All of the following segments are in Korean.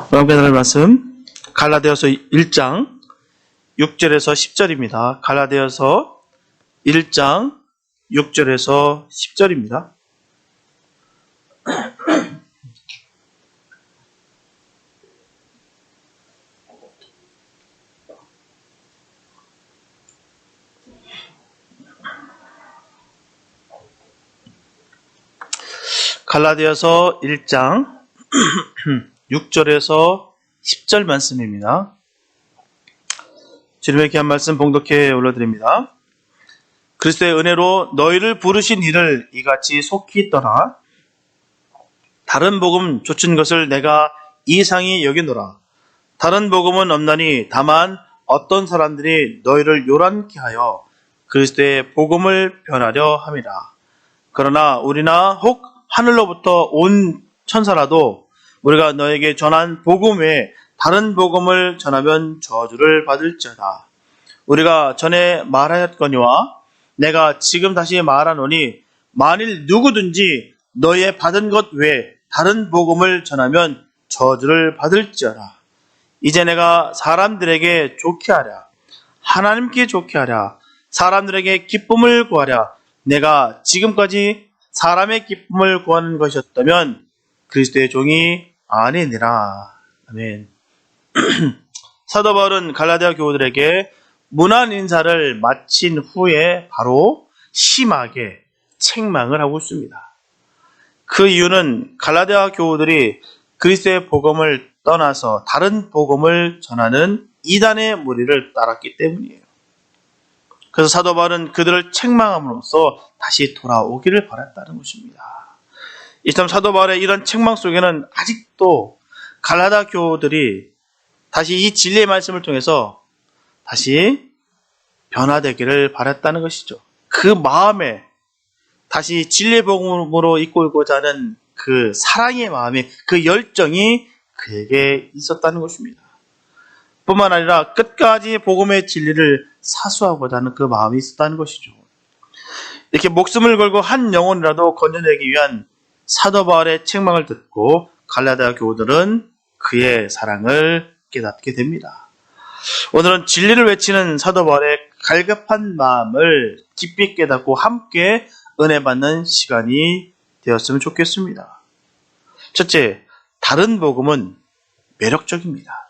함께 나눌 말씀 갈라디아서 1장 6절에서 10절입니다. 갈라디아서 1장 6절에서 10절입니다. 갈라디아서 1장 6절에서 10절 말씀입니다. 주님의 귀한 말씀 봉독해 올려드립니다. 그리스도의 은혜로 너희를 부르신 이를 이같이 속히 떠나 다른 복음 좇은 것을 내가 이상히 여기노라. 다른 복음은 없나니 다만 어떤 사람들이 너희를 요란케 하여 그리스도의 복음을 변하려 함이라. 그러나 우리나 혹 하늘로부터 온 천사라도 우리가 너에게 전한 복음 외에 다른 복음을 전하면 저주를 받을지어다. 우리가 전에 말하였거니와 내가 지금 다시 말하노니 만일 누구든지 너의 받은 것 외에 다른 복음을 전하면 저주를 받을지어다. 이제 내가 사람들에게 좋게 하랴, 하나님께 좋게 하랴, 사람들에게 기쁨을 구하랴. 내가 지금까지 사람의 기쁨을 구하는 것이었다면 그리스도의 종이 아니니라. 아멘. 사도 바울은 갈라디아 교우들에게 문안 인사를 마친 후에 바로 심하게 책망을 하고 있습니다. 그 이유는 갈라디아 교우들이 그리스도의 복음을 떠나서 다른 복음을 전하는 이단의 무리를 따랐기 때문이에요. 그래서 사도 바울은 그들을 책망함으로써 다시 돌아오기를 바랐다는 것입니다. 이처럼 사도 바울의 이런 책망 속에는 아직도 갈라디아 교우들이 다시 이 진리의 말씀을 통해서 다시 변화되기를 바랐다는 것이죠. 그 마음에 다시 진리의 복음으로 이끌고자 하는 그 사랑의 마음이, 그 열정이 그에게 있었다는 것입니다. 뿐만 아니라 끝까지 복음의 진리를 사수하고자 하는 그 마음이 있었다는 것이죠. 이렇게 목숨을 걸고 한 영혼이라도 건져내기 위한 사도 바울의 책망을 듣고 갈라디아 교우들은 그의 사랑을 깨닫게 됩니다. 오늘은 진리를 외치는 사도 바울의 갈급한 마음을 깊이 깨닫고 함께 은혜 받는 시간이 되었으면 좋겠습니다. 첫째, 다른 복음은 매력적입니다.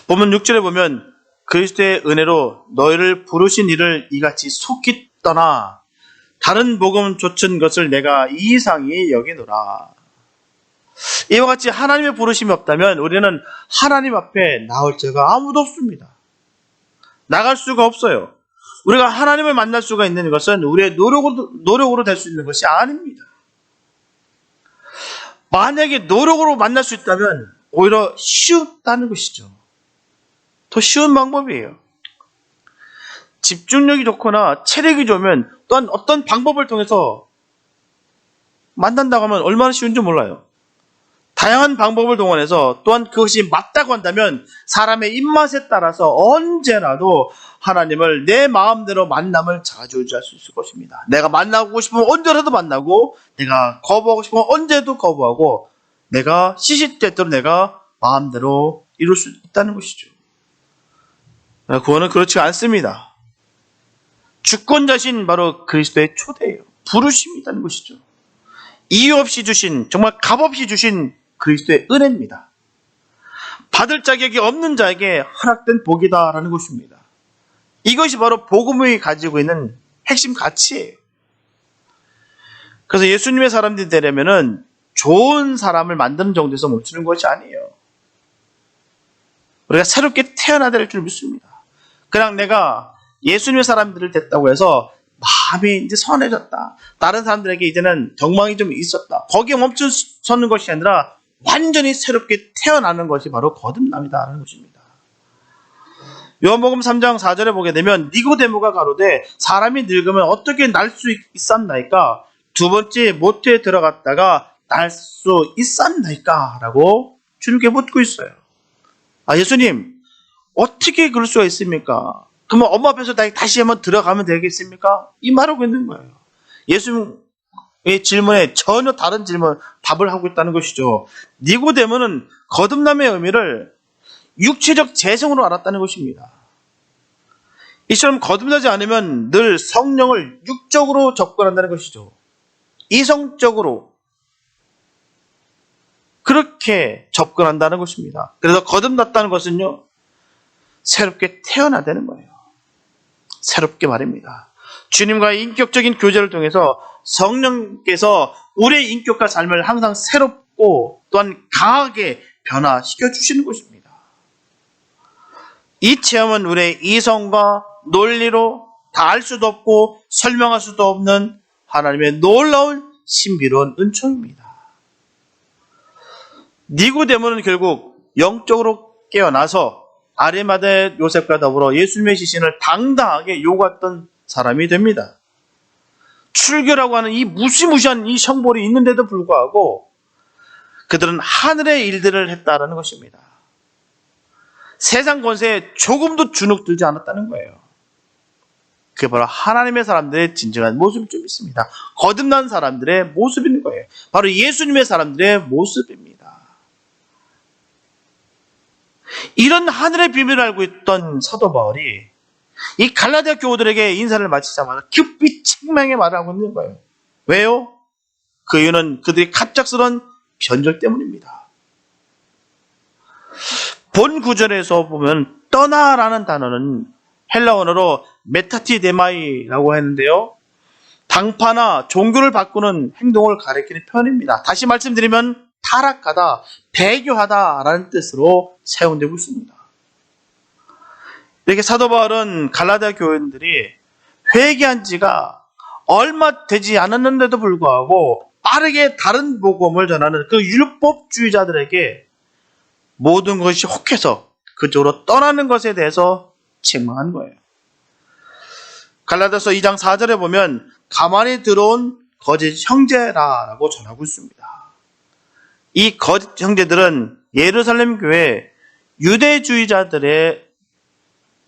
본문 6절에 보면 그리스도의 은혜로 너희를 부르신 이를 이같이 속히 떠나 다른 복음 좇은 것을 내가 이상히 여기노라. 이와 같이 하나님의 부르심이 없다면 우리는 하나님 앞에 나올 자가 아무도 없습니다. 나갈 수가 없어요. 우리가 하나님을 만날 수가 있는 것은 우리의 노력으로 될 수 있는 것이 아닙니다. 만약에 노력으로 만날 수 있다면 오히려 쉽다는 것이죠. 더 쉬운 방법이에요. 집중력이 좋거나 체력이 좋으면 또한 어떤 방법을 통해서 만난다고 하면 얼마나 쉬운지 몰라요. 다양한 방법을 동원해서 또한 그것이 맞다고 한다면 사람의 입맛에 따라서 언제라도 하나님을 내 마음대로 만남을 자주할 수 있을 것입니다. 내가 만나고 싶으면 언제라도 만나고, 내가 거부하고 싶으면 언제도 거부하고, 내가 시시때때로 내가 마음대로 이룰 수 있다는 것이죠. 구원은 그렇지 않습니다. 주권자신 바로 그리스도의 초대예요. 부르심이 있다는 것이죠. 이유 없이 주신, 정말 값없이 주신 그리스도의 은혜입니다. 받을 자격이 없는 자에게 허락된 복이다라는 것입니다. 이것이 바로 복음이 가지고 있는 핵심 가치예요. 그래서 예수님의 사람들이 되려면은 좋은 사람을 만드는 정도에서 멈추는 것이 아니에요. 우리가 새롭게 태어나야 될 줄 믿습니다. 그냥 내가 예수님의 사람들을 됐다고 해서 마음이 이제 선해졌다, 다른 사람들에게 이제는 정망이 좀 있었다, 거기에 멈춰서는 것이 아니라 완전히 새롭게 태어나는 것이 바로 거듭남이다라는 것입니다. 요한복음 3장 4절에 보게 되면 니고데모가 가로되 사람이 늙으면 어떻게 날 수 있었나이까? 두 번째 모태에 들어갔다가 날 수 있었나이까? 라고 주님께 묻고 있어요. 예수님, 어떻게 그럴 수가 있습니까? 그러면 엄마 앞에서 다시 한번 들어가면 되겠습니까? 이 말하고 있는 거예요. 예수님 이 질문에 전혀 다른 답을 하고 있다는 것이죠. 니고데모는 거듭남의 의미를 육체적 재성으로 알았다는 것입니다. 이처럼 거듭나지 않으면 늘 성령을 육적으로 접근한다는 것이죠. 이성적으로 그렇게 접근한다는 것입니다. 그래서 거듭났다는 것은요, 새롭게 태어나다는 거예요. 새롭게 말입니다. 주님과의 인격적인 교제를 통해서 성령께서 우리의 인격과 삶을 항상 새롭고 또한 강하게 변화시켜 주시는 것입니다. 이 체험은 우리의 이성과 논리로 다 알 수도 없고 설명할 수도 없는 하나님의 놀라운 신비로운 은총입니다. 니고데모는 결국 영적으로 깨어나서 아리마대 요셉과 더불어 예수님의 시신을 당당하게 요구했던 사람이 됩니다. 출교라고 하는 이 무시무시한 이 형벌이 있는데도 불구하고 그들은 하늘의 일들을 했다라는 것입니다. 세상 권세에 조금도 주눅들지 않았다는 거예요. 그게 바로 하나님의 사람들의 진정한 모습이 좀 있습니다. 거듭난 사람들의 모습인 거예요. 바로 예수님의 사람들의 모습입니다. 이런 하늘의 비밀을 알고 있던 사도 바울이 이 갈라디아 교우들에게 인사를 마치자마자 급히 책망의 말을 하고 있는 거예요. 왜요? 그 이유는 그들이 갑작스러운 변절 때문입니다. 본 구절에서 보면 떠나라는 단어는 헬라 언어로 메타티데마이라고 했는데요, 당파나 종교를 바꾸는 행동을 가리키는 표현입니다. 다시 말씀드리면 타락하다, 배교하다라는 뜻으로 사용되고 있습니다. 이렇게 사도 바울은 갈라디아 교인들이 회개한 지가 얼마 되지 않았는데도 불구하고 빠르게 다른 복음을 전하는 그 율법주의자들에게 모든 것이 혹해서 그쪽으로 떠나는 것에 대해서 책망한 거예요. 갈라디아서 2장 4절에 보면 가만히 들어온 거짓 형제라라고 전하고 있습니다. 이 거짓 형제들은 예루살렘 교회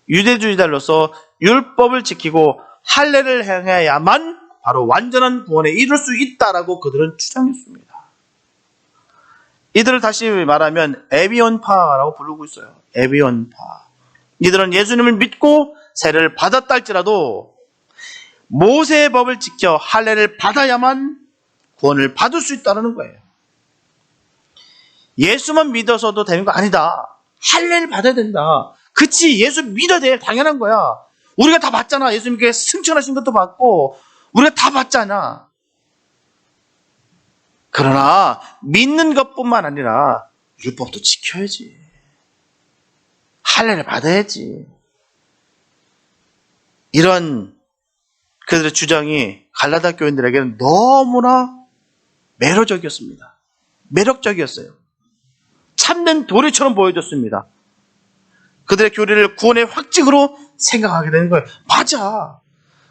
유대주의자로서 율법을 지키고 할례를 행해야만 바로 완전한 구원에 이룰 수 있다라고 그들은 주장했습니다. 이들을 다시 말하면 에비온파라고 부르고 있어요. 에비온파. 이들은 예수님을 믿고 세례를 받았다 할지라도 모세의 법을 지켜 할례를 받아야만 구원을 받을 수 있다는 거예요. 예수만 믿어서도 되는 거 아니다. 할례를 받아야 된다. 그치, 예수 믿어야 돼. 당연한 거야. 우리가 다 받잖아. 예수님께 승천하신 것도 받고 우리가 다 받잖아. 그러나 믿는 것뿐만 아니라 율법도 지켜야지. 할례를 받아야지. 이런 그들의 주장이 갈라디아 교인들에게는 너무나 매력적이었습니다. 매력적이었어요. 참된 도리처럼 보여졌습니다. 그들의 교리를 구원의 확증으로 생각하게 되는 거예요. 맞아.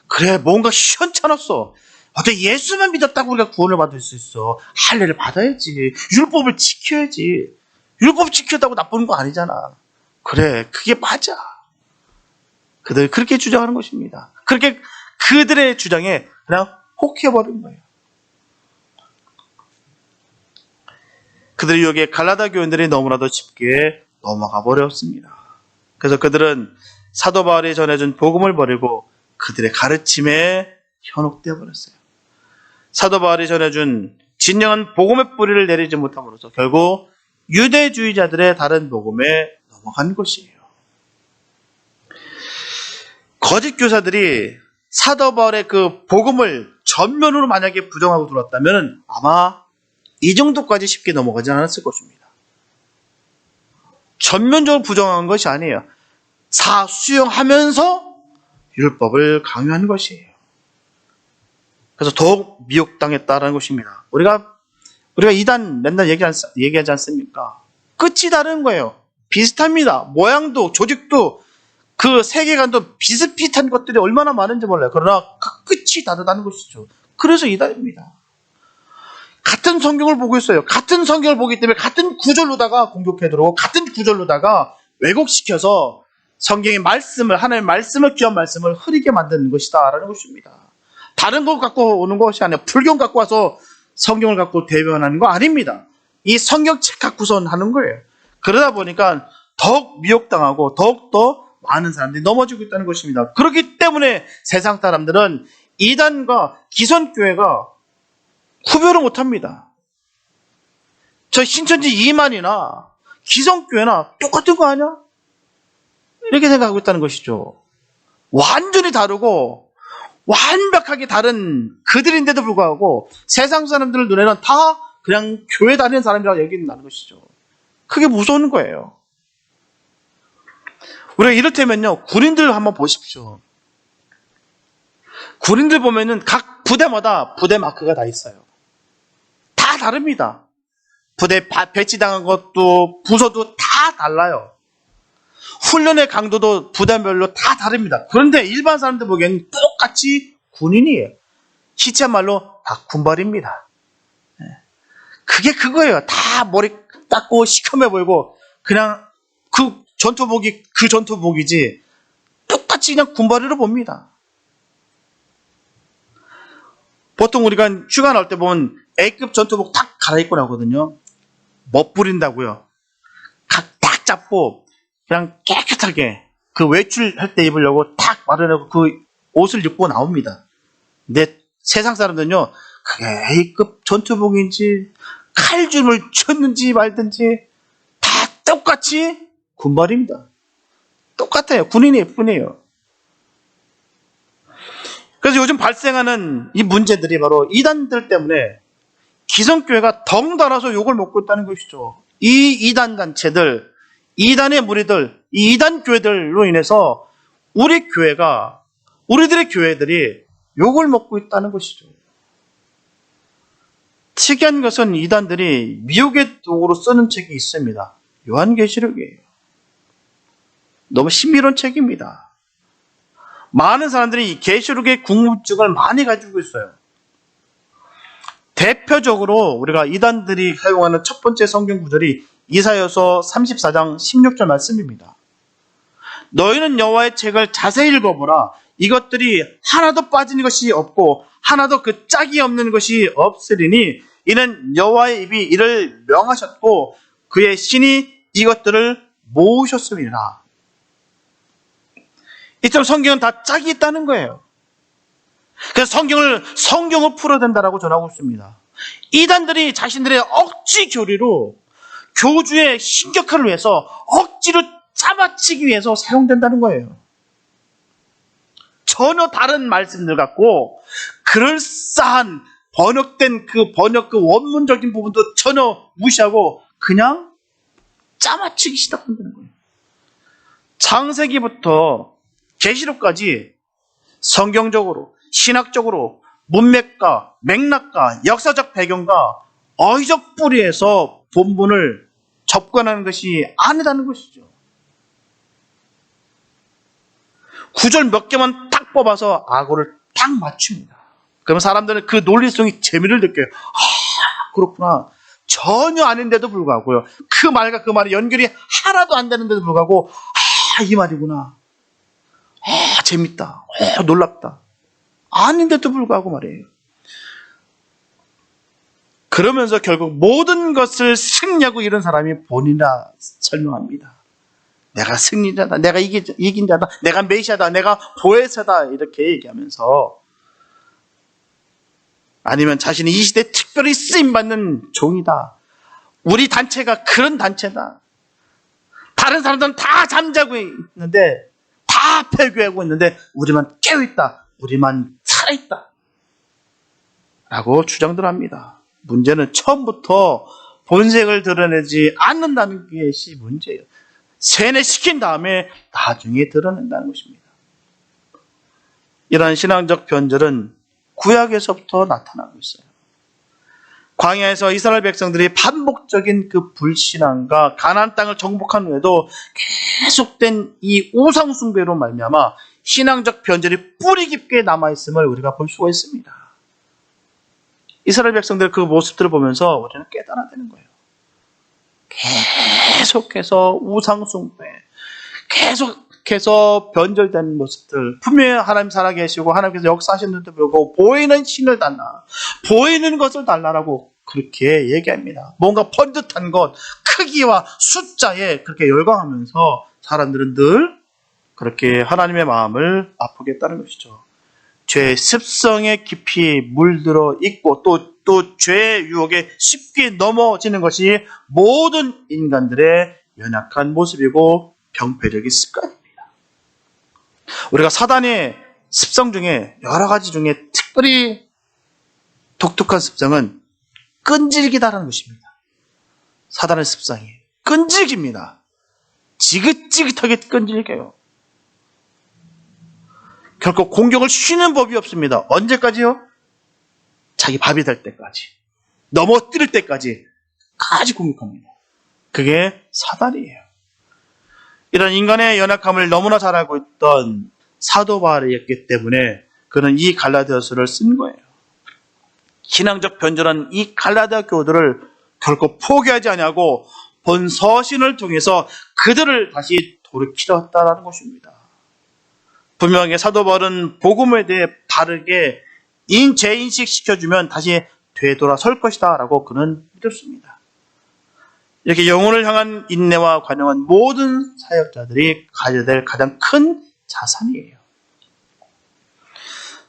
그래, 뭔가 시원찮았어. 어떻게 예수만 믿었다고 우리가 구원을 받을 수 있어. 할례를 받아야지. 율법을 지켜야지. 율법 지켰다고 나쁜 거 아니잖아. 그래, 그게 맞아. 그들 그렇게 주장하는 것입니다. 그렇게 그들의 주장에 그냥 혹해버린 거예요. 그들이 여기에 갈라디아 교인들이 너무나도 쉽게 넘어가 버렸습니다. 그래서 그들은 사도 바울이 전해준 복음을 버리고 그들의 가르침에 현혹되어 버렸어요. 사도 바울이 전해준 진정한 복음의 뿌리를 내리지 못함으로써 결국 유대주의자들의 다른 복음에 넘어간 것이에요. 거짓 교사들이 사도 바울의 그 복음을 전면으로 만약에 부정하고 들어왔다면 아마 이 정도까지 쉽게 넘어가지 않았을 것입니다. 전면적으로 부정한 것이 아니에요. 수용하면서 율법을 강요한 것이에요. 그래서 더욱 미혹당했다라는 것입니다. 우리가 이단 맨날 얘기하지 않습니까? 끝이 다른 거예요. 비슷합니다. 모양도 조직도 그 세계관도 비슷비슷한 것들이 얼마나 많은지 몰라요. 그러나 그 끝이 다르다는 것이죠. 그래서 이단입니다. 같은 성경을 보고 있어요. 같은 성경을 보기 때문에 같은 구절로다가 공격해 들어오고 같은 구절로다가 왜곡시켜서 성경의 말씀을, 하나님의 말씀을, 귀한 말씀을 흐리게 만드는 것이다라는 것입니다. 다른 것 갖고 오는 것이 아니라 불경 갖고 와서 성경을 갖고 대변하는 거 아닙니다. 이 성경책 갖고선 하는 거예요. 그러다 보니까 더욱 미혹당하고 더욱더 많은 사람들이 넘어지고 있다는 것입니다. 그렇기 때문에 세상 사람들은 이단과 기성교회가 구별을 못합니다. 저 신천지 이만이나 기성교회나 똑같은 거 아니야? 이렇게 생각하고 있다는 것이죠. 완전히 다르고 완벽하게 다른 그들인데도 불구하고 세상 사람들 눈에는 다 그냥 교회 다니는 사람이라고 여긴다는 것이죠. 그게 무서운 거예요. 우리가 이를테면요, 군인들 한번 보십시오. 군인들 보면은 각 부대마다 부대 마크가 다 있어요. 다 다릅니다. 부대 배치당한 것도 부서도 다 달라요. 훈련의 강도도 부대별로 다 다릅니다. 그런데 일반 사람들 보기에는 똑같이 군인이에요. 시체 말로 다 군발입니다. 그게 그거예요. 다 머리 닦고 시커매 보이고 그냥 그 전투복이 그 전투복이지 똑같이 그냥 군발으로 봅니다. 보통 우리가 휴가 나올 때 보면 A급 전투복 딱 갈아입고 나오거든요. 멋부린다고요. 딱 잡고 그냥 깨끗하게 그 외출할 때 입으려고 딱 마련하고 그 옷을 입고 나옵니다. 근데 세상 사람들은요, 그게 A급 전투복인지 칼춤을 쳤는지 말든지 다 똑같이 군발입니다. 똑같아요. 군인일 뿐이에요. 그래서 요즘 발생하는 이 문제들이 바로 이단들 때문에 기성교회가 덩달아서 욕을 먹고 있다는 것이죠. 이 이단 단체들, 이단의 무리들, 이 이단 교회들로 인해서 우리 교회가, 우리들의 교회들이 욕을 먹고 있다는 것이죠. 특이한 것은 이단들이 미혹의 도구로 쓰는 책이 있습니다. 요한계시록이에요. 너무 신비로운 책입니다. 많은 사람들이 이 계시록의 궁금증을 많이 가지고 있어요. 대표적으로 우리가 이단들이 사용하는 첫 번째 성경 구절이 이사야서 34장 16절 말씀입니다. 너희는 여호와의 책을 자세히 읽어보라. 이것들이 하나도 빠진 것이 없고 하나도 그 짝이 없는 것이 없으리니 이는 여호와의 입이 이를 명하셨고 그의 신이 이것들을 모으셨음이라. 이처럼 성경은 다 짝이 있다는 거예요. 그래서 성경을 풀어야 된다라고 전하고 있습니다. 이단들이 자신들의 억지 교리로 교주의 신격화를 위해서 억지로 짜맞추기 위해서 사용된다는 거예요. 전혀 다른 말씀들 갖고 그럴싸한 번역된 그 원문적인 부분도 전혀 무시하고 그냥 짜맞추기 시작한다는 거예요. 창세기부터 계시록까지 성경적으로, 신학적으로, 문맥과, 맥락과, 역사적 배경과 어휘적 뿌리에서 본문을 접근하는 것이 아니라는 것이죠. 구절 몇 개만 딱 뽑아서 악어를 딱 맞춥니다. 그러면 사람들은 그 논리성이 재미를 느껴요. 아, 그렇구나. 전혀 아닌데도 불구하고요. 그 말과 그 말이 연결이 하나도 안 되는데도 불구하고 아, 이 말이구나. 아, 재밌다. 놀랍다. 아닌데도 불구하고 말이에요. 그러면서 결국 모든 것을 승리하고 이런 사람이 본인이라 설명합니다. 내가 승리자다. 내가 이긴 자다. 내가 메시아다. 내가 보혜사다. 이렇게 얘기하면서 아니면 자신이 이 시대에 특별히 쓰임받는 종이다. 우리 단체가 그런 단체다. 다른 사람들은 다 잠자고 있는데 다 폐교하고 있는데 우리만 깨어있다. 우리만 살아있다. 라고 주장들 합니다. 문제는 처음부터 본색을 드러내지 않는다는 것이 문제예요. 세뇌시킨 다음에 나중에 드러낸다는 것입니다. 이러한 신앙적 변절은 구약에서부터 나타나고 있어요. 광야에서 이스라엘 백성들이 반복적인 그 불신앙과 가나안 땅을 정복한 후에도 계속된 이 우상 숭배로 말미암아 신앙적 변절이 뿌리 깊게 남아있음을 우리가 볼 수가 있습니다. 이스라엘 백성들 그 모습들을 보면서 우리는 깨달아야 되는 거예요. 계속해서 우상 숭배, 계속 계속해서 변절되는 모습들, 분명히 하나님 살아계시고 하나님께서 역사하셨는데도 불구하고 보이는 신을 달라, 보이는 것을 달라라고 그렇게 얘기합니다. 뭔가 번듯한 것, 크기와 숫자에 그렇게 열광하면서 사람들은 늘 그렇게 하나님의 마음을 아프게 했다는 것이죠. 죄의 습성에 깊이 물들어 있고 또 죄의 유혹에 쉽게 넘어지는 것이 모든 인간들의 연약한 모습이고 병폐적인 습관입니다. 우리가 사단의 습성 중에 여러 가지 중에 특별히 독특한 습성은 끈질기다라는 것입니다. 사단의 습성이 끈질깁니다. 지긋지긋하게 끈질겨요. 결코 공격을 쉬는 법이 없습니다. 언제까지요? 자기 밥이 될 때까지, 넘어뜨릴 때까지 공격합니다. 그게 사단이에요. 이런 인간의 연약함을 너무나 잘 알고 있던 사도 바울이었기 때문에 그는 이 갈라디아서를 쓴 거예요. 신앙적 변절한 이 갈라디아 교우들을 결코 포기하지 아니하고 본 서신을 통해서 그들을 다시 돌이키렸다는 것입니다. 분명하게 사도 바울은 복음에 대해 바르게 재인식 시켜주면 다시 되돌아설 것이다 라고 그는 믿었습니다. 이렇게 영혼을 향한 인내와 관용한 모든 사역자들이 가져야 될 가장 큰 자산이에요.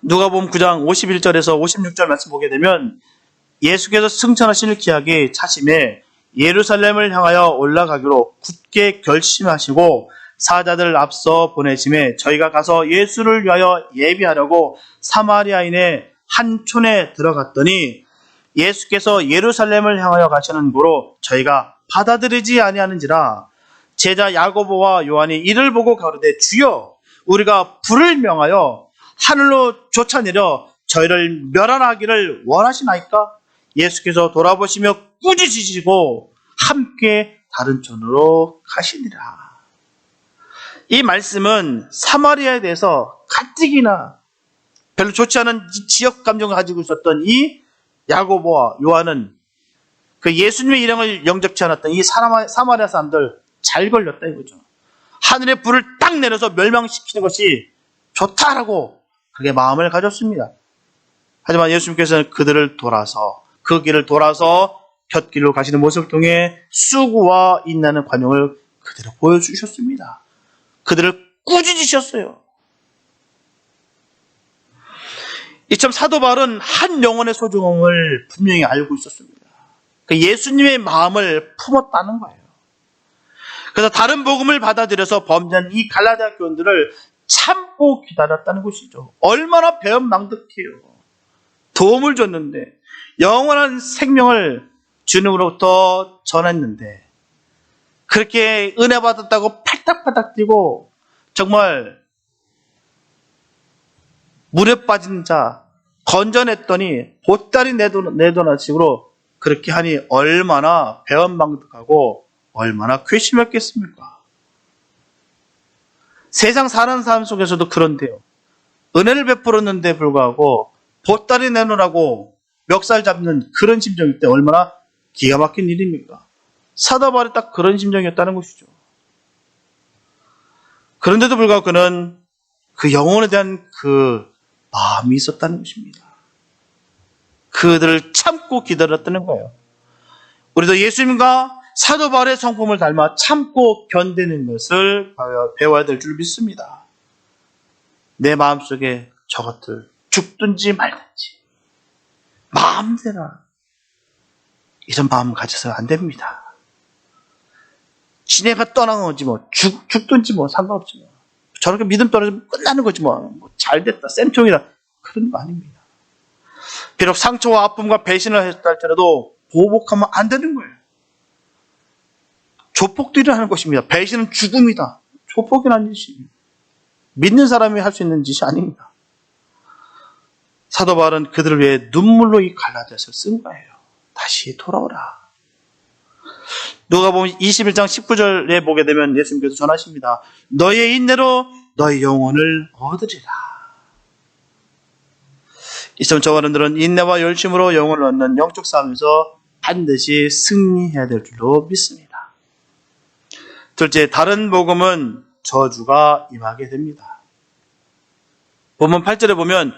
누가복음 9장 51절에서 56절 말씀 보게 되면 예수께서 승천하실 기약이 차심에 예루살렘을 향하여 올라가기로 굳게 결심하시고 사자들을 앞서 보내심에 저희가 가서 예수를 위하여 예비하려고 사마리아인의 한 촌에 들어갔더니 예수께서 예루살렘을 향하여 가시는 고로 저희가 받아들이지 아니하는지라. 제자 야고보와 요한이 이를 보고 가로되 주여 우리가 불을 명하여 하늘로 쫓아내려 저희를 멸하기를 원하시나이까? 예수께서 돌아보시며 꾸짖으시고 함께 다른 촌으로 가시니라. 이 말씀은 사마리아에 대해서 가뜩이나 별로 좋지 않은 지역 감정을 가지고 있었던 이 야고보와 요한은 그 예수님의 일행을 영접치 않았던 이 사마리아 사람들 잘 걸렸다 이거죠. 하늘의 불을 딱 내려서 멸망시키는 것이 좋다라고 그렇게 마음을 가졌습니다. 하지만 예수님께서는 그들을 돌아서 그 길을 돌아서 곁길로 가시는 모습을 통해 수고와 인내하는 관용을 그대로 보여주셨습니다. 그들을 꾸짖으셨어요. 이처럼 사도 바울은 한 영혼의 소중함을 분명히 알고 있었습니다. 예수님의 마음을 품었다는 거예요. 그래서 다른 복음을 받아들여서 범죄한 이 갈라디아 교인들을 참고 기다렸다는 것이죠. 얼마나 배은망덕해요. 도움을 줬는데 영원한 생명을 주님으로부터 전했는데 그렇게 은혜 받았다고 팔딱팔딱 뛰고 정말 물에 빠진 자 건져냈더니 보따리 내도는 식으로 그렇게 하니 얼마나 배은망덕하고 얼마나 괘씸했겠습니까? 세상 사는 사람 속에서도 그런데요. 은혜를 베풀었는데 불구하고 보따리 내놓으라고 멱살 잡는 그런 심정일 때 얼마나 기가 막힌 일입니까? 사도 바울이 딱 그런 심정이었다는 것이죠. 그런데도 불구하고 그는 그 영혼에 대한 그 마음이 있었다는 것입니다. 그들을 참고 기다렸다는 거예요. 우리도 예수님과 사도 바울의 성품을 닮아 참고 견디는 것을 배워야 될 줄 믿습니다. 내 마음속에 저것들 죽든지 말든지 마음대로 이런 마음 가져서는 안 됩니다. 지네가 떠나는 거지 뭐 죽든지 뭐 상관없지 뭐 저렇게 믿음 떨어지면 끝나는 거지 뭐 잘됐다 쌤통이다 그런 거 아닙니다. 비록 상처와 아픔과 배신을 했다 할지라도 보복하면 안 되는 거예요. 조폭도 일어나는 것입니다. 배신은 죽음이다. 조폭이라는 짓이 믿는 사람이 할 수 있는 짓이 아닙니다. 사도 바울은 그들을 위해 눈물로 이 갈라디아서를 쓴 거예요. 다시 돌아오라. 누가복음 21장 19절에 보게 되면 예수님께서 전하십니다. 너의 인내로 너의 영혼을 얻으리라. 이처럼 저와 여러분들은 인내와 열심으로 영혼을 얻는 영적 싸움에서 반드시 승리해야 될 줄로 믿습니다. 둘째, 다른 복음은 저주가 임하게 됩니다. 본문 8절에 보면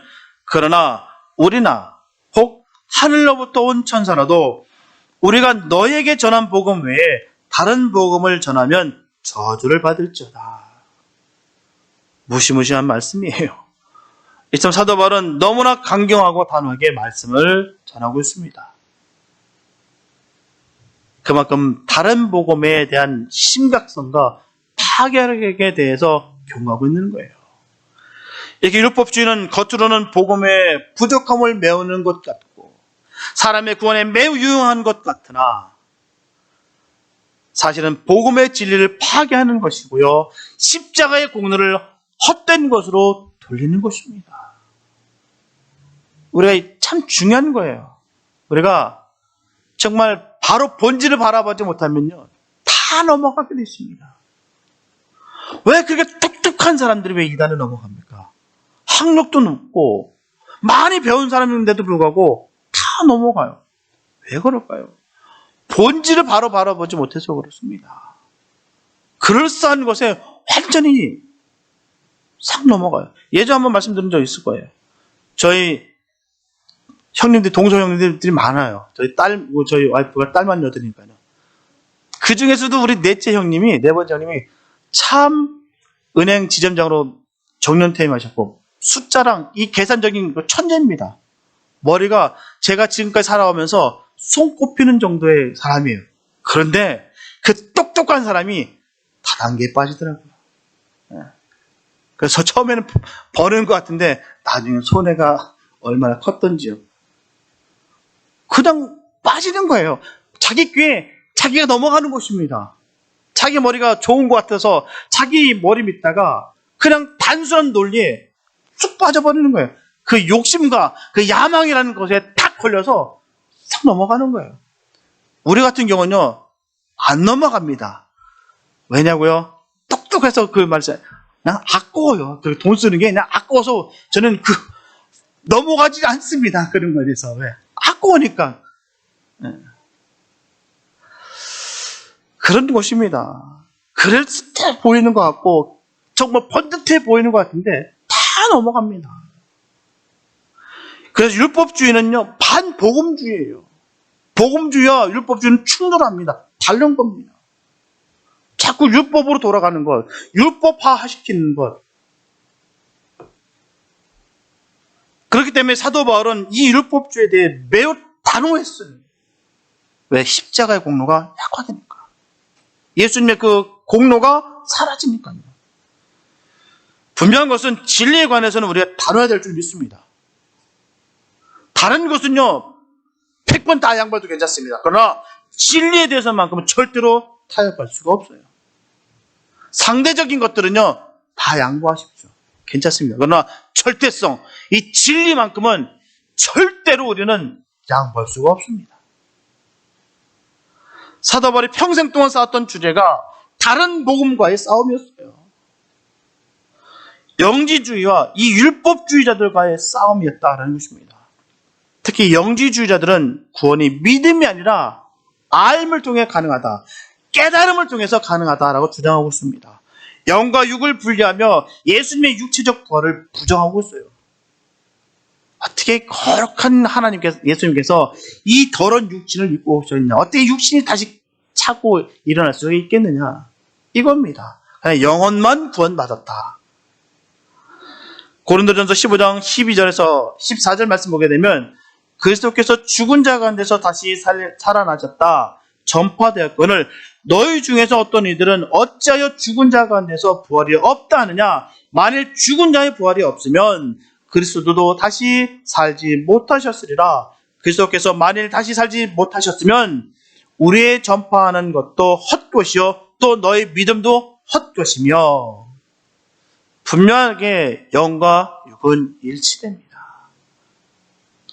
그러나 우리나 혹 하늘로부터 온 천사라도 우리가 너에게 전한 복음 외에 다른 복음을 전하면 저주를 받을지어다. 무시무시한 말씀이에요. 이처럼 사도 바울은 너무나 강경하고 단호하게 말씀을 전하고 있습니다. 그만큼 다른 복음에 대한 심각성과 파괴력에 대해서 경고하고 있는 거예요. 이렇게 율법주의는 겉으로는 복음의 부족함을 메우는 것 같고 사람의 구원에 매우 유용한 것 같으나 사실은 복음의 진리를 파괴하는 것이고요. 십자가의 공로를 헛된 것으로 돌리는 것입니다. 우리가 참 중요한 거예요. 우리가 정말 바로 본질을 바라보지 못하면요. 다 넘어가게 되어 있습니다. 왜 그렇게 똑똑한 사람들이 왜 이단을 넘어갑니까? 학력도 높고 많이 배운 사람인데도 불구하고 다 넘어가요. 왜 그럴까요? 본질을 바로 바라보지 못해서 그렇습니다. 그럴싸한 것에 완전히 싹 넘어가요. 예전에 한번 말씀드린 적 있을 거예요. 저희 형님들, 동서 형님들이 많아요. 저희 와이프가 딸만 여드니까요. 그 중에서도 우리 넷째 형님이, 네 번째 형님이 참 은행 지점장으로 정년퇴임하셨고, 숫자랑 이 계산적인 천재입니다. 머리가 제가 지금까지 살아오면서 손꼽히는 정도의 사람이에요. 그런데 그 똑똑한 사람이 다단계에 빠지더라고요. 그래서 처음에는 버는 것 같은데 나중에 손해가 얼마나 컸던지요. 그냥 빠지는 거예요. 자기 귀에 자기가 넘어가는 것입니다. 자기 머리가 좋은 것 같아서 자기 머리 믿다가 그냥 단순한 논리에 쑥 빠져버리는 거예요. 그 욕심과 그 야망이라는 것에 탁 걸려서 싹 넘어가는 거예요. 우리 같은 경우는요, 안 넘어갑니다. 왜냐고요? 똑똑해서 그 말씀, 그냥 아까워요. 그 돈 쓰는 게 그냥 아까워서 저는 넘어가지 않습니다. 그런 거에 대해서. 왜? 아까우니까. 그런 것입니다. 그럴듯해 보이는 것 같고, 정말 번듯해 보이는 것 같은데, 다 넘어갑니다. 그래서 율법주의는요, 반복음주의예요. 복음주의와 율법주의는 충돌합니다. 다른 겁니다. 자꾸 율법으로 돌아가는 것, 율법화시키는 것. 그렇기 때문에 사도 바울은 이 율법주의에 대해 매우 단호했어요. 왜? 십자가의 공로가 약화되니까. 예수님의 그 공로가 사라지니까요. 분명한 것은 진리에 관해서는 우리가 단호해야 될 줄 믿습니다. 다른 것은요, 100번 다 양보해도 괜찮습니다. 그러나 진리에 대해서만큼은 절대로 타협할 수가 없어요. 상대적인 것들은요, 다 양보하십시오. 괜찮습니다. 그러나 절대성, 이 진리만큼은 절대로 우리는 양보할 수가 없습니다. 사도 바울이 평생 동안 싸웠던 주제가 다른 복음과의 싸움이었어요. 영지주의와 이 율법주의자들과의 싸움이었다라는 것입니다. 특히 영지주의자들은 구원이 믿음이 아니라 알을 통해 가능하다, 깨달음을 통해서 가능하다라고 주장하고 있습니다. 영과 육을 분리하며 예수님의 육체적 부활을 부정하고 있어요. 어떻게 거룩한 하나님께서, 예수님께서 이 더러운 육신을 입고 오셨느냐, 어떻게 육신이 다시 차고 일어날 수 있겠느냐, 이겁니다. 그냥 영혼만 구원받았다. 고린도전서 15장 12절에서 14절 말씀 보게 되면 그리스도께서 죽은 자 가운데서 다시 살아나셨다 전파되었거늘 너희 중에서 어떤 이들은 어찌하여 죽은 자 가운데서 부활이 없다 하느냐. 만일 죽은 자의 부활이 없으면 그리스도도 다시 살지 못하셨으리라. 그리스도께서 만일 다시 살지 못하셨으면 우리의 전파하는 것도 헛것이요 또 너희 믿음도 헛것이며. 분명하게 영과 육은 일치됩니다.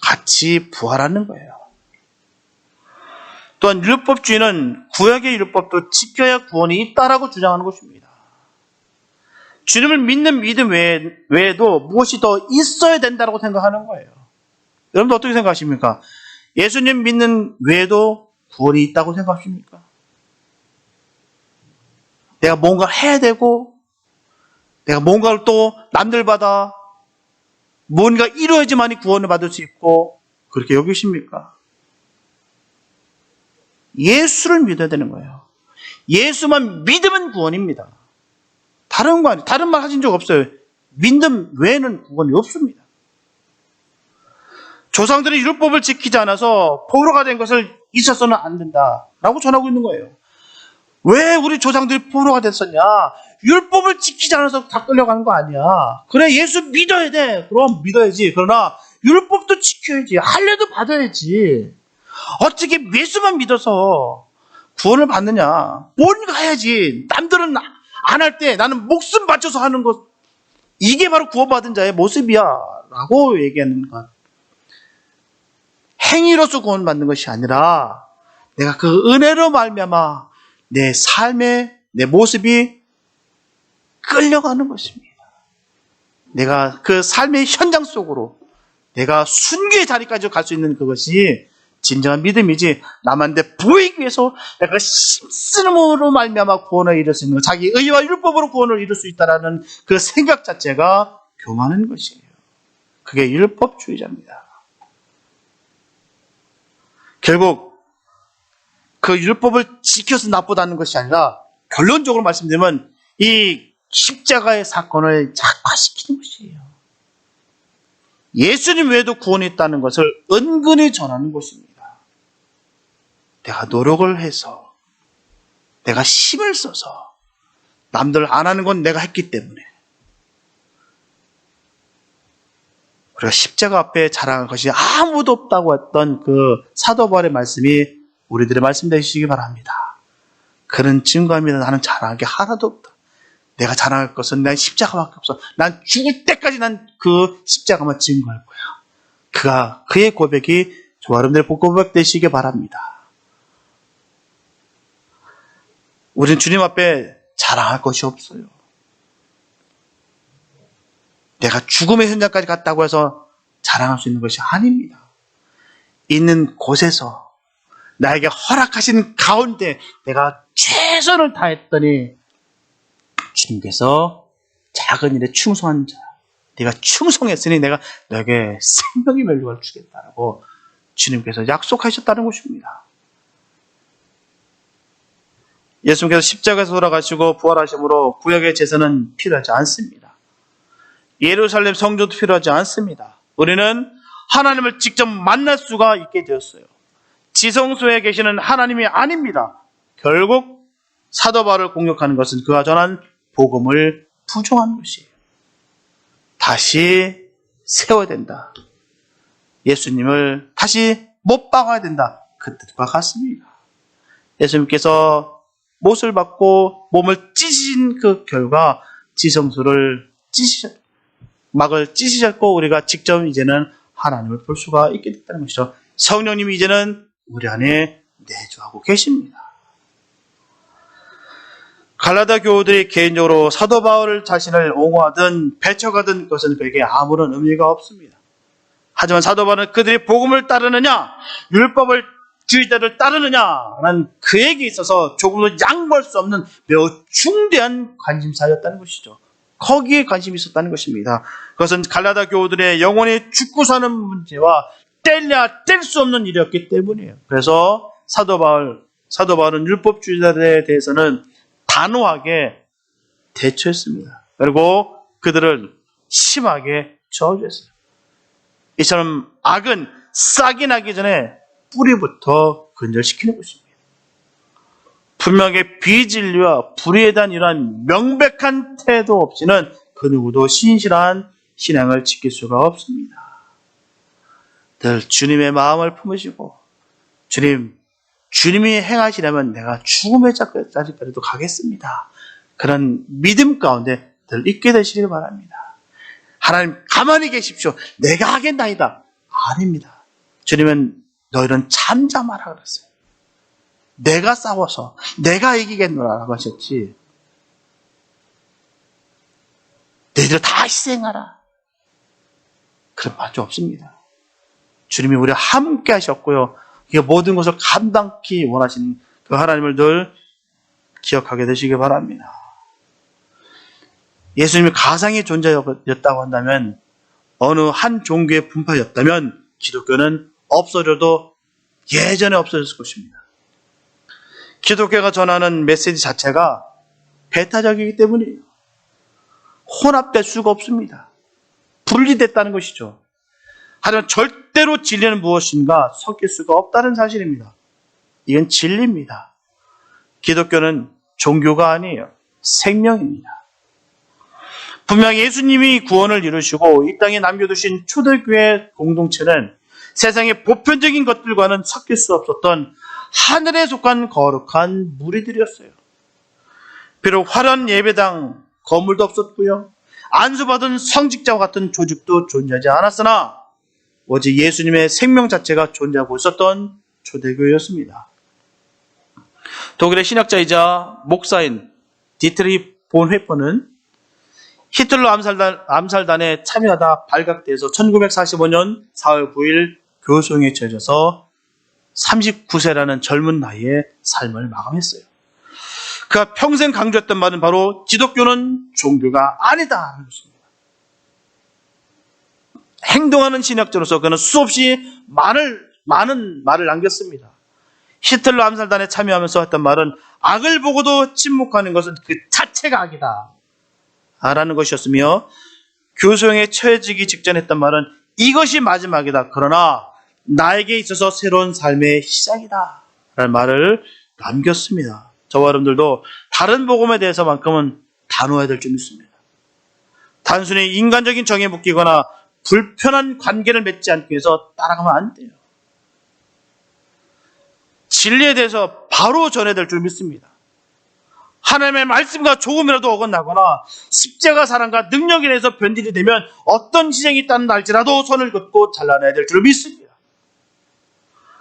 같이 부활하는 거예요. 또한 율법주의는 구약의 율법도 지켜야 구원이 있다라고 주장하는 것입니다. 주님을 믿는 믿음 외에도 무엇이 더 있어야 된다고 생각하는 거예요. 여러분들 어떻게 생각하십니까? 예수님 믿는 외에도 구원이 있다고 생각하십니까? 내가 뭔가 해야 되고 내가 뭔가를 또 남들보다 뭔가 이루어야지만이 구원을 받을 수 있고 그렇게 여기십니까? 예수를 믿어야 되는 거예요. 예수만 믿으면 구원입니다. 다른 말 하신 적 없어요. 믿음 외에는 구원이 없습니다. 조상들이 율법을 지키지 않아서 포로가 된 것을 잊어서는 안 된다라고 전하고 있는 거예요. 왜 우리 조상들이 포로가 됐었냐? 율법을 지키지 않아서 다 끌려가는 거 아니야. 그래, 예수 믿어야 돼. 그럼 믿어야지. 그러나 율법도 지켜야지. 할례도 받아야지. 어떻게 예수만 믿어서 구원을 받느냐? 뭔가 해야지. 남들은 안 할 때 나는 목숨 바쳐서 하는 것, 이게 바로 구원받은 자의 모습이야 라고 얘기하는 것. 행위로서 구원받는 것이 아니라 내가 그 은혜로 말미암아 내 삶의 내 모습이 끌려가는 것입니다. 내가 그 삶의 현장 속으로 내가 순교의 자리까지 갈 수 있는 그것이 진정한 믿음이지, 남한테 보이기 위해서 내가 힘쓰므로 말미암아 구원을 이룰 수 있는 것, 자기 의와 율법으로 구원을 이룰 수 있다는 그 생각 자체가 교만한 것이에요. 그게 율법주의자입니다. 결국 그 율법을 지켜서 나쁘다는 것이 아니라 결론적으로 말씀드리면 이 십자가의 사건을 작화시키는 것이에요. 예수님 외에도 구원이 있다는 것을 은근히 전하는 것입니다. 내가 노력을 해서, 내가 힘을 써서, 남들 안 하는 건 내가 했기 때문에 우리가 십자가 앞에 자랑할 것이 아무도 없다고 했던 그 사도 바울의 말씀이 우리들의 말씀 되시기 바랍니다. 그는 증거합니다. 나는 자랑할 게 하나도 없다. 내가 자랑할 것은 난 십자가밖에 없어. 난 죽을 때까지 난 그 십자가만 증거할 거야. 그의 고백이 저와 여러분들의 고백 되시기 바랍니다. 우리는 주님 앞에 자랑할 것이 없어요. 내가 죽음의 현장까지 갔다고 해서 자랑할 수 있는 것이 아닙니다. 있는 곳에서 나에게 허락하신 가운데 내가 최선을 다했더니 주님께서 작은 일에 충성한 자, 네가 충성했으니 내가 너에게 생명의 멸류관을 주겠다라고 주님께서 약속하셨다는 것입니다. 예수님께서 십자가에서 돌아가시고 부활하심으로 구약의 제사는 필요하지 않습니다. 예루살렘 성전도 필요하지 않습니다. 우리는 하나님을 직접 만날 수가 있게 되었어요. 지성소에 계시는 하나님이 아닙니다. 결국 사도 바울을 공격하는 것은 그가 전한 복음을 부정한 것이에요. 다시 세워야 된다. 예수님을 다시 못 박아야 된다. 그 뜻과 같습니다. 예수님께서 못을 받고 몸을 찢으신 그 결과 지성소를 막을 찢으셨고 우리가 직접 이제는 하나님을 볼 수가 있게 됐다는 것이죠. 성령님이 이제는 우리 안에 내주하고 계십니다. 갈라디아 교우들이 개인적으로 사도 바울 자신을 옹호하든 배척하든 그것은 그에게 아무런 의미가 없습니다. 하지만 사도 바울은 그들이 복음을 따르느냐 율법을 주의자를 따르느냐는 그에게 있어서 조금도 양보할 수 없는 매우 중대한 관심사였다는 것이죠. 거기에 관심이 있었다는 것입니다. 그것은 갈라디아 교우들의 영혼이 죽고 사는 문제와 뗄래야 뗄 수 없는 일이었기 때문이에요. 그래서 사도 바울은 율법주의자들에 대해서는 단호하게 대처했습니다. 그리고 그들을 심하게 저주했어요. 이처럼 악은 싹이 나기 전에 뿌리부터 근절시키는 것입니다. 분명히 비진리와 불의에 대한 이러한 명백한 태도 없이는 그 누구도 신실한 신앙을 지킬 수가 없습니다. 늘 주님의 마음을 품으시고 주님이 행하시려면 내가 죽음의 자리까지도 가겠습니다. 그런 믿음 가운데 늘 있게 되시길 바랍니다. 하나님 가만히 계십시오. 내가 하겠나이다. 아닙니다. 주님은 너희는 잠잠하라 그랬어요. 내가 싸워서 내가 이기겠노라라고 하셨지. 너희들 다 희생하라. 그런 말도 없습니다. 주님이 우리와 함께 하셨고요. 이 모든 것을 감당히 원하시는 그 하나님을 늘 기억하게 되시기 바랍니다. 예수님이 가상의 존재였다고 한다면, 어느 한 종교의 분파였다면 기독교는 없어져도 예전에 없어졌을 것입니다. 기독교가 전하는 메시지 자체가 배타적이기 때문이에요. 혼합될 수가 없습니다. 분리됐다는 것이죠. 하지만 절대로 진리는 무엇인가 섞일 수가 없다는 사실입니다. 이건 진리입니다. 기독교는 종교가 아니에요. 생명입니다. 분명히 예수님이 구원을 이루시고 이 땅에 남겨두신 초대교회 공동체는 세상의 보편적인 것들과는 섞일 수 없었던 하늘에 속한 거룩한 무리들이었어요. 비록 화려한 예배당, 건물도 없었고요. 안수받은 성직자와 같은 조직도 존재하지 않았으나 오직 예수님의 생명 자체가 존재하고 있었던 초대교회였습니다. 독일의 신학자이자 목사인 디트리 본회퍼는 히틀러 암살단에 참여하다 발각돼서 1945년 4월 9일 교수형에 처해져서 39세라는 젊은 나이에 삶을 마감했어요. 그가 평생 강조했던 말은 바로 기독교는 종교가 아니다 하는 것입니다. 행동하는 신학자로서 그는 수없이 많은 말을 남겼습니다. 히틀러 암살단에 참여하면서 했던 말은 악을 보고도 침묵하는 것은 그 자체가 악이다 라는 것이었으며, 교수형에 처해지기 직전에 했던 말은 이것이 마지막이다. 그러나 나에게 있어서 새로운 삶의 시작이다 라는 말을 남겼습니다. 저와 여러분들도 다른 복음에 대해서만큼은 단호해야 될 줄 믿습니다. 단순히 인간적인 정에 묶이거나 불편한 관계를 맺지 않기 위해서 따라가면 안 돼요. 진리에 대해서 바로 전해야 될 줄 믿습니다. 하나님의 말씀과 조금이라도 어긋나거나 십자가 사랑과 능력에 대해서 변질이 되면 어떤 희생이 있다는 알지라도 선을 긋고 잘라내야 될 줄 믿습니다.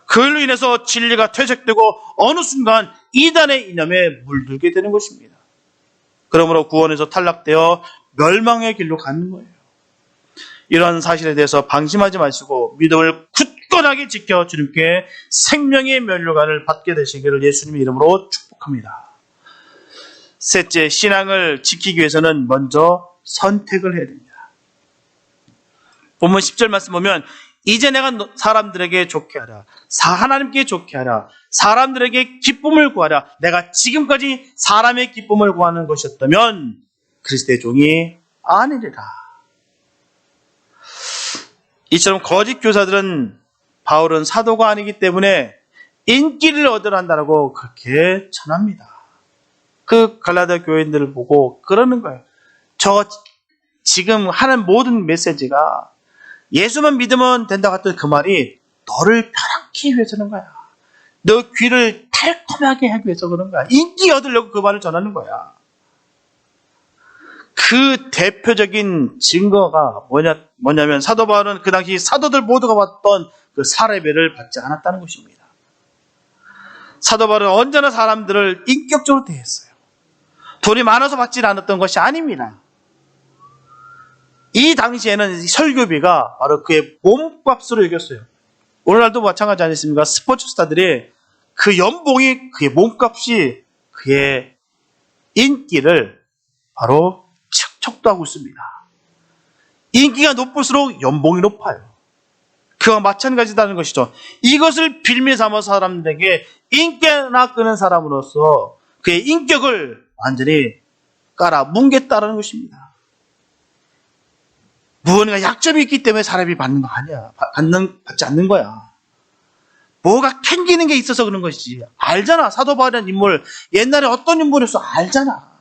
그걸로 인해서 진리가 퇴색되고 어느 순간 이단의 이념에 물들게 되는 것입니다. 그러므로 구원에서 탈락되어 멸망의 길로 가는 거예요. 이러한 사실에 대해서 방심하지 마시고 믿음을 굳건하게 지켜 주님께 생명의 면류관을 받게 되시기를 예수님의 이름으로 축복합니다. 셋째, 신앙을 지키기 위해서는 먼저 선택을 해야 됩니다. 본문 10절 말씀 보면 이제 내가 사람들에게 좋게 하라, 하나님께 좋게 하라, 사람들에게 기쁨을 구하라. 내가 지금까지 사람의 기쁨을 구하는 것이었다면 그리스도의 종이 아니리라. 이처럼 거짓 교사들은 바울은 사도가 아니기 때문에 인기를 얻으려 한다고 그렇게 전합니다. 그 갈라디아 교인들을 보고 그러는 거예요. 저 지금 하는 모든 메시지가 예수만 믿으면 된다고 했던 그 말이 너를 편안케 위해서는 거야. 너 귀를 달콤하게 하기 위해서 그런 거야. 인기 얻으려고 그 말을 전하는 거야. 그 대표적인 증거가 뭐냐면 사도 바울은 그 당시 사도들 모두가 받던 그 사례비를 받지 않았다는 것입니다. 사도 바울은 언제나 사람들을 인격적으로 대했어요. 돈이 많아서 받지 않았던 것이 아닙니다. 이 당시에는 설교비가 바로 그의 몸값으로 여겼어요. 오늘날도 마찬가지 아니겠습니까? 스포츠 스타들이 그 연봉이 그의 몸값이 그의 인기를 바로 척도하고 있습니다. 인기가 높을수록 연봉이 높아요. 그와 마찬가지다는 것이죠. 이것을 빌미 삼아 사람들에게 인기나 끄는 사람으로서 그의 인격을 완전히 깔아 뭉갰다는 것입니다. 무언가 약점이 있기 때문에 사람이 받는 거 아니야. 받지 않는 거야. 뭐가 캥기는 게 있어서 그런 것이지. 알잖아. 사도 바울이라는 인물, 옛날에 어떤 인물이었어 알잖아.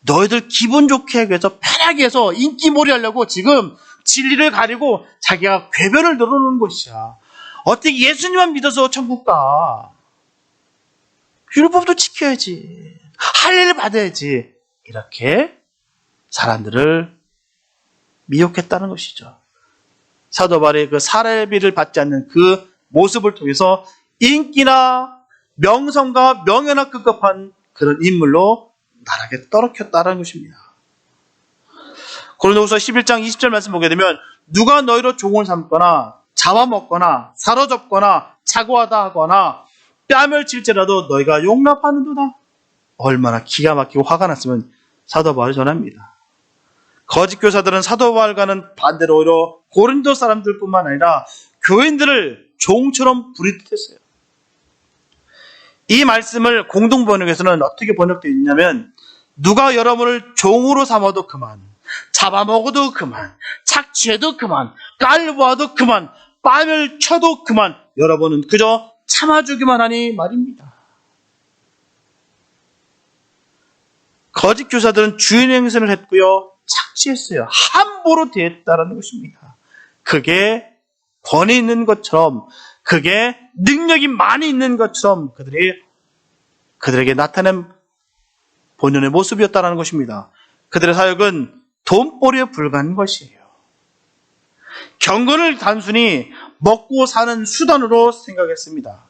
너희들 기분 좋게 하기 위해서 편하게 해서 인기몰이 하려고 지금 진리를 가리고 자기가 궤변을 늘어놓는 것이야. 어떻게 예수님만 믿어서 천국 가? 율법도 지켜야지. 할례를 받아야지. 이렇게 사람들을 미혹했다는 것이죠. 사도 바울의 그 사례비를 받지 않는 그 모습을 통해서 인기나 명성과 명예나 급급한 그런 인물로 나락에 떨어졌다는 것입니다. 고린도후서 11장 20절 말씀 보게 되면 누가 너희로 종을 삼거나 잡아먹거나 사로잡거나 차고하다 하거나 뺨을 칠지라도 너희가 용납하는도다. 얼마나 기가 막히고 화가 났으면 사도 바울이 전합니다. 거짓 교사들은 사도 바울과는 반대로 오히려 고린도 사람들뿐만 아니라 교인들을 종처럼 부리듯했어요. 이 말씀을 공동 번역에서는 어떻게 번역되어 있냐면, 누가 여러분을 종으로 삼아도 그만, 잡아먹어도 그만, 착취해도 그만, 깔보아도 그만, 뺨을 쳐도 그만, 여러분은 그저 참아주기만 하니 말입니다. 거짓 교사들은 주인 행세를 했고요, 착취했어요. 함부로 대했다라는 것입니다. 그게 권위 있는 것처럼, 그게 능력이 많이 있는 것처럼 그들에게 나타낸 본연의 모습이었다는 것입니다. 그들의 사역은 돈벌이에 불과한 것이에요. 경건을 단순히 먹고 사는 수단으로 생각했습니다.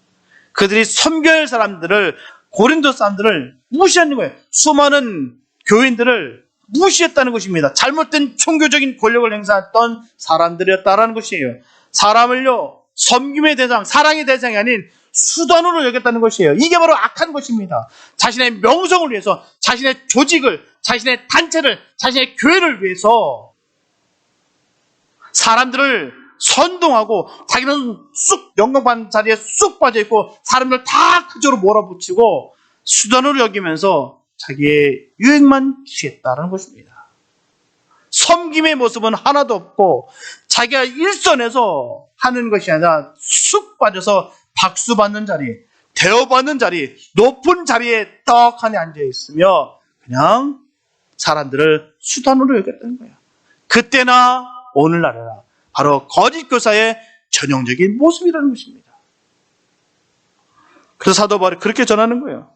그들이 섬겨야 할 사람들을, 고린도 사람들을 무시하는 거예요. 수많은 교인들을 무시했다는 것입니다. 잘못된 종교적인 권력을 행사했던 사람들이었다는 것이에요. 사람을요, 섬김의 대상, 사랑의 대상이 아닌 수단으로 여겼다는 것이에요. 이게 바로 악한 것입니다. 자신의 명성을 위해서, 자신의 조직을, 자신의 단체를, 자신의 교회를 위해서 사람들을 선동하고, 자기는 쑥 영광받는 자리에 쑥 빠져있고 사람들 다 그저로 몰아붙이고 수단으로 여기면서 자기의 유익만 취했다는 것입니다. 섬김의 모습은 하나도 없고 자기가 일선에서 하는 것이 아니라 쑥 빠져서 박수받는 자리, 대우받는 자리, 높은 자리에 떡하니 앉아있으며 그냥 사람들을 수단으로 여겼다는 거예요. 그때나 오늘날이나 바로 거짓 교사의 전형적인 모습이라는 것입니다. 그래서 사도 바울이 그렇게 전하는 거예요.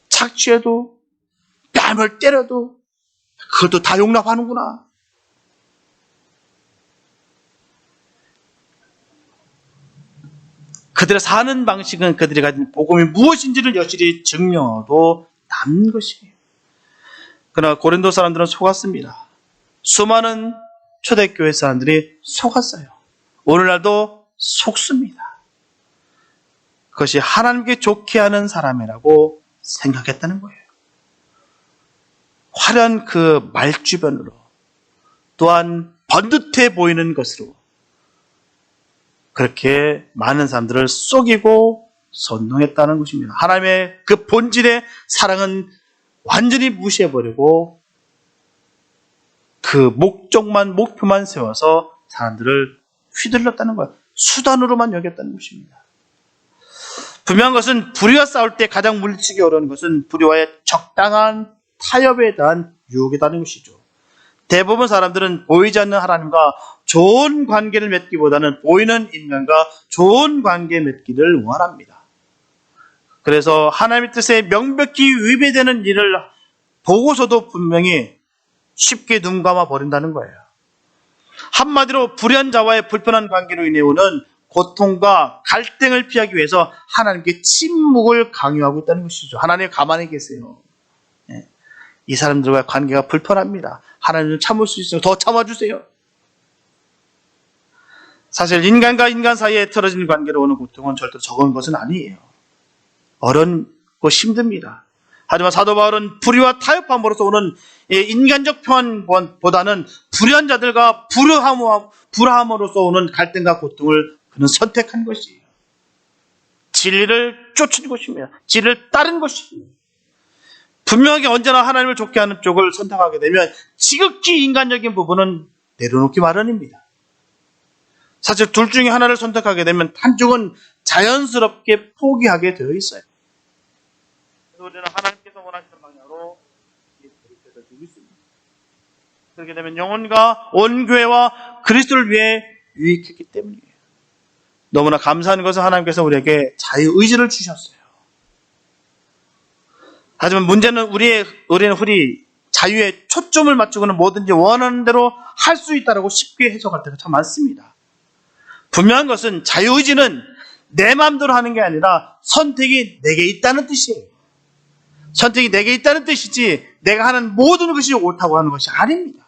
착취해도, 뺨을 때려도 그것도 다 용납하는구나. 그들의 사는 방식은 그들이 가진 복음이 무엇인지를 여실히 증명하고 남는 것이에요. 그러나 고린도 사람들은 속았습니다. 수많은 초대교회 사람들이 속았어요. 오늘날도 속습니다. 그것이 하나님께 좋게 하는 사람이라고 생각했다는 거예요. 화려한 그 말주변으로, 또한 번듯해 보이는 것으로 그렇게 많은 사람들을 속이고 선동했다는 것입니다. 하나님의 그 본질의 사랑은 완전히 무시해버리고 그 목표만 세워서 사람들을 휘둘렀다는 거예요. 수단으로만 여겼다는 것입니다. 분명한 것은 불의와 싸울 때 가장 물리치기 어려운 것은 불의와의 적당한 타협에 대한 유혹이라는 것이죠. 대부분 사람들은 보이지 않는 하나님과 좋은 관계를 맺기보다는 보이는 인간과 좋은 관계 맺기를 원합니다. 그래서 하나님의 뜻에 명백히 위배되는 일을 보고서도 분명히 쉽게 눈 감아 버린다는 거예요. 한마디로 불의한 자와의 불편한 관계로 인해 오는 고통과 갈등을 피하기 위해서 하나님께 침묵을 강요하고 있다는 것이죠. 하나님 가만히 계세요. 이 사람들과의 관계가 불편합니다. 하나님은 참을 수 있어요. 더 참아주세요. 사실 인간과 인간 사이에 틀어진 관계로 오는 고통은 절대 적은 것은 아니에요. 어렵고 힘듭니다. 하지만 사도 바울은 불의와 타협함으로써 오는 인간적 평안보다는 불의한 자들과 불화함으로써 오는 갈등과 고통을 그는 선택한 것이에요. 진리를 쫓은 것입니다. 진리를 따른 것입니다. 분명하게 언제나 하나님을 좋게 하는 쪽을 선택하게 되면 지극히 인간적인 부분은 내려놓기 마련입니다. 사실 둘 중에 하나를 선택하게 되면 한쪽은 자연스럽게 포기하게 되어 있어요. 그래서 우리는 하나님께서 원하시는 방향으로 돌이켜주고 있습니다. 그렇게 되면 영혼과 온 교회와 그리스도를 위해 유익했기 때문이에요. 너무나 감사한 것은 하나님께서 우리에게 자유의지를 주셨어요. 하지만 문제는 우리는 자유에 초점을 맞추고는 뭐든지 원하는 대로 할 수 있다고 쉽게 해석할 때가 참 많습니다. 분명한 것은 자유의지는 내 마음대로 하는 게 아니라 선택이 내게 있다는 뜻이에요. 선택이 내게 있다는 뜻이지 내가 하는 모든 것이 옳다고 하는 것이 아닙니다.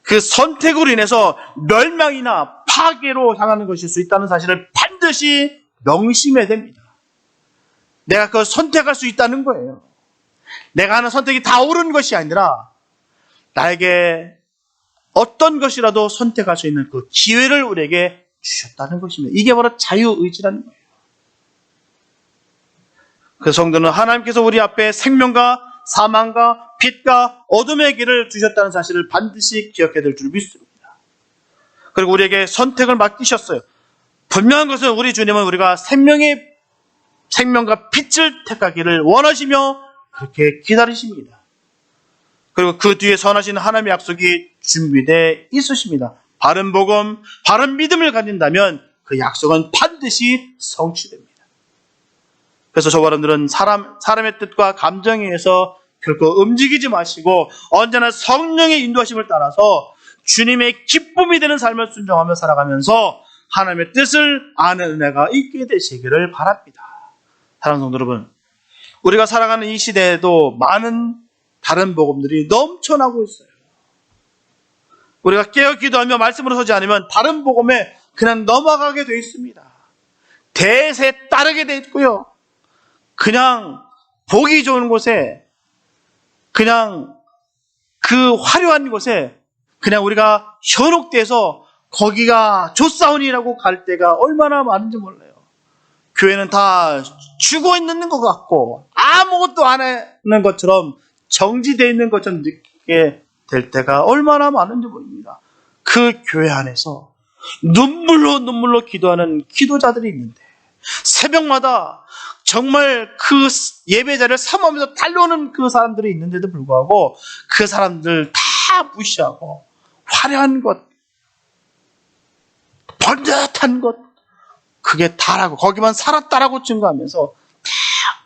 그 선택으로 인해서 멸망이나 파괴로 향하는 것일 수 있다는 사실을 반드시 명심해야 됩니다. 내가 그걸 선택할 수 있다는 거예요. 내가 하는 선택이 다 옳은 것이 아니라 나에게 어떤 것이라도 선택할 수 있는 그 기회를 우리에게 주셨다는 것입니다. 이게 바로 자유의지라는 거예요. 그 성도는 하나님께서 우리 앞에 생명과 사망과 빛과 어둠의 길을 두셨다는 사실을 반드시 기억해야 될 줄 믿습니다. 그리고 우리에게 선택을 맡기셨어요. 분명한 것은 우리 주님은 우리가 생명과 빛을 택하기를 원하시며 그렇게 기다리십니다. 그리고 그 뒤에 선하신 하나님의 약속이 준비되어 있으십니다. 바른 복음, 바른 믿음을 가진다면 그 약속은 반드시 성취됩니다. 그래서 저와 여러분들은 사람의 뜻과 감정에 의해서 결코 움직이지 마시고 언제나 성령의 인도하심을 따라서 주님의 기쁨이 되는 삶을 순종하며 살아가면서 하나님의 뜻을 아는 은혜가 있게 되시기를 바랍니다. 사랑하는 성도 여러분, 우리가 살아가는 이 시대에도 많은 다른 복음들이 넘쳐나고 있어요. 우리가 깨어 기도하며 말씀으로 서지 않으면 다른 복음에 그냥 넘어가게 되어 있습니다. 대세에 따르게 되어 있고요. 그냥 보기 좋은 곳에, 그냥 그 화려한 곳에 그냥 우리가 현혹돼서 거기가 좋사오니라고 갈 때가 얼마나 많은지 몰라요. 교회는 다 죽어 있는 것 같고 아무것도 안 하는 것처럼 정지되어 있는 것처럼 느끼게 될 때가 얼마나 많은지 모릅니다. 그 교회 안에서 눈물로 기도하는 기도자들이 있는데 새벽마다 정말 그 예배자를 사모하면서 달려오는 그 사람들이 있는데도 불구하고 그 사람들 다 무시하고 화려한 것, 번듯한 것, 그게 다라고, 거기만 살았다라고 증거하면서 다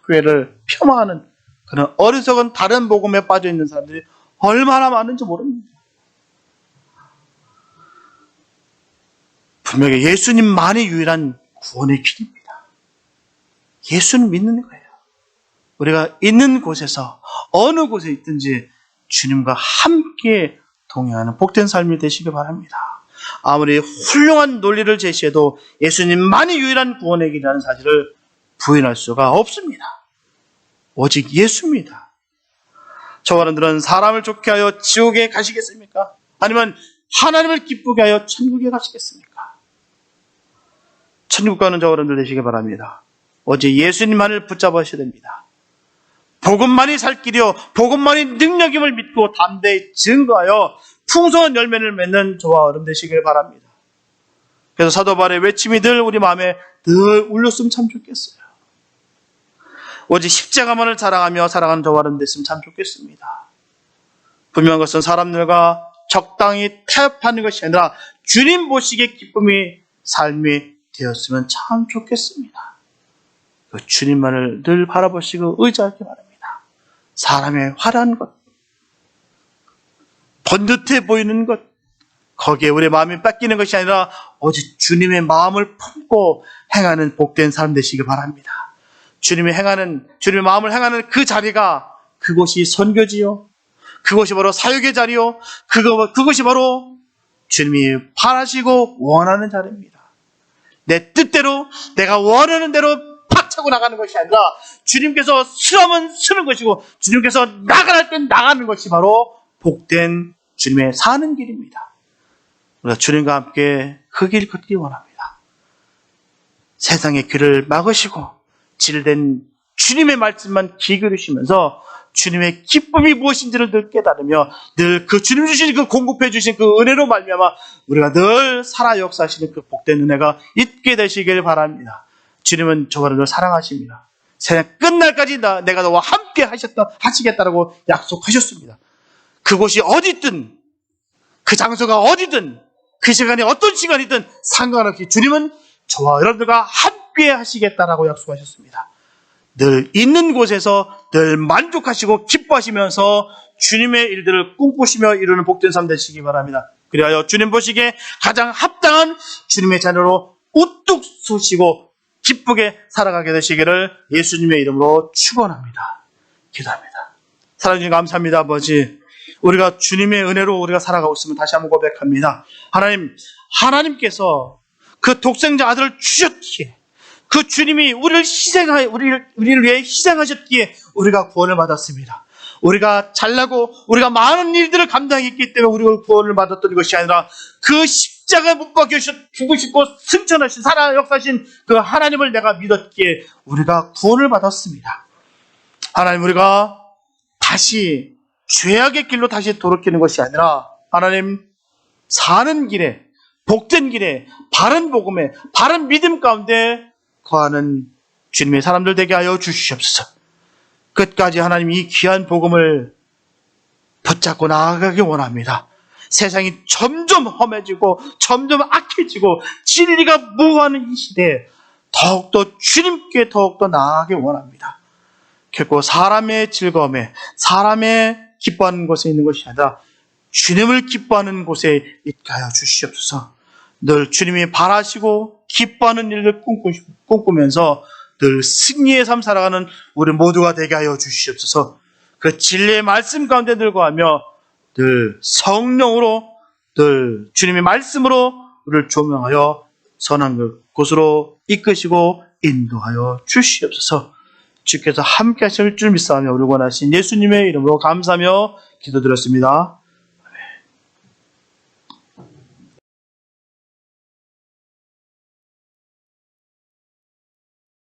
교회를 폄하하는 그런 어리석은 다른 복음에 빠져 있는 사람들이 얼마나 많은지 모릅니다. 분명히 예수님만이 유일한 구원의 길입니다. 예수는 믿는 거예요. 우리가 있는 곳에서 어느 곳에 있든지 주님과 함께 동행하는 복된 삶이 되시길 바랍니다. 아무리 훌륭한 논리를 제시해도 예수님만이 유일한 구원의 길이라는 사실을 부인할 수가 없습니다. 오직 예수입니다. 저와 여러분들은 사람을 좋게 하여 지옥에 가시겠습니까? 아니면 하나님을 기쁘게 하여 천국에 가시겠습니까? 천국 가는 저와 여러분들 되시길 바랍니다. 오직 예수님만을 붙잡으셔야 됩니다. 복음만이 살 길이요 복음만이 능력임을 믿고 담대히 증거하여 풍성한 열매를 맺는 저와 여러분 되시길 바랍니다. 그래서 사도 바울의 외침이 늘 우리 마음에 늘 울렸으면 참 좋겠어요. 오직 십자가만을 자랑하며 살아가는 저와 여러분 됐으면 참 좋겠습니다. 분명한 것은 사람들과 적당히 타협하는 것이 아니라 주님 보시기에 기쁨이 삶이 되었으면 참 좋겠습니다. 그 주님만을 늘 바라보시고 의지하기 바랍니다. 사람의 화려한 것, 번듯해 보이는 것, 거기에 우리의 마음이 뺏기는 것이 아니라 오직 주님의 마음을 품고 행하는 복된 사람 되시기 바랍니다. 주님의 마음을 행하는 그 자리가 그곳이 선교지요. 그것이 바로 사역의 자리요. 그것이 바로 주님이 바라시고 원하는 자리입니다. 내 뜻대로 내가 원하는 대로 팍차고 나가는 것이 아니라 주님께서 쓰라면 쓰는 것이고 주님께서 나가랄 땐 나가는 것이 바로 복된 주님의 사는 길입니다. 우리가 주님과 함께 그 길 걷기 원합니다. 세상의 길을 막으시고 진리된 주님의 말씀만 귀 기울이시면서 주님의 기쁨이 무엇인지를 늘 깨달으며 늘 그 주님 주신 그 공급해 주신 그 은혜로 말미암아 우리가 늘 살아 역사하시는 그 복된 은혜가 있게 되시길 바랍니다. 주님은 저와 늘 사랑하십니다. 세상 끝날까지 내가 너와 함께 하시겠다라고 약속하셨습니다. 그곳이 어디든 그 장소가 어디든 그 시간이 어떤 시간이든 상관없이 주님은 저와 여러분들과 함께 하시겠다라고 약속하셨습니다. 늘 있는 곳에서 늘 만족하시고 기뻐하시면서 주님의 일들을 꿈꾸시며 이루는 복된 삶 되시기 바랍니다. 그리하여 주님 보시기에 가장 합당한 주님의 자녀로 우뚝 서시고 기쁘게 살아가게 되시기를 예수님의 이름으로 축원합니다. 기도합니다. 사랑해 주님 감사합니다. 아버지, 우리가 주님의 은혜로 우리가 살아가고 있으면 다시 한번 고백합니다. 하나님께서 그 독생자 아들을 주셨기에 그 주님이 우리를 위해 희생하셨기에 우리가 구원을 받았습니다. 우리가 잘나고 우리가 많은 일들을 감당했기 때문에 우리가 구원을 받았던 것이 아니라 그 십자가에 못 박혀 죽으시고 승천하신 살아 역사하신 그 하나님을 내가 믿었기에 우리가 구원을 받았습니다. 하나님, 우리가 다시 죄악의 길로 다시 돌이키는 것이 아니라 하나님, 사는 길에, 복된 길에, 바른 복음에, 바른 믿음 가운데 거하는 주님의 사람들 되게 하여 주시옵소서. 끝까지 하나님 이 귀한 복음을 붙잡고 나아가기 원합니다. 세상이 점점 험해지고 점점 악해지고 진리가 무효하는 이 시대에 더욱더 주님께 더욱더 나아가기 원합니다. 결코 사람의 즐거움에, 사람의 기뻐하는 곳에 있는 것이 아니라 주님을 기뻐하는 곳에 있게 하여 주시옵소서. 늘 주님이 바라시고 기뻐하는 일을 꿈꾸면서 늘 승리의 삶 살아가는 우리 모두가 되게 하여 주시옵소서. 그 진리의 말씀 가운데 늘 거하며 늘 성령으로, 늘 주님의 말씀으로 우리를 조명하여 선한 곳으로 이끄시고 인도하여 주시옵소서. 주께서 함께 하실 줄 믿사오며 우리 원하신 예수님의 이름으로 감사하며 기도드렸습니다.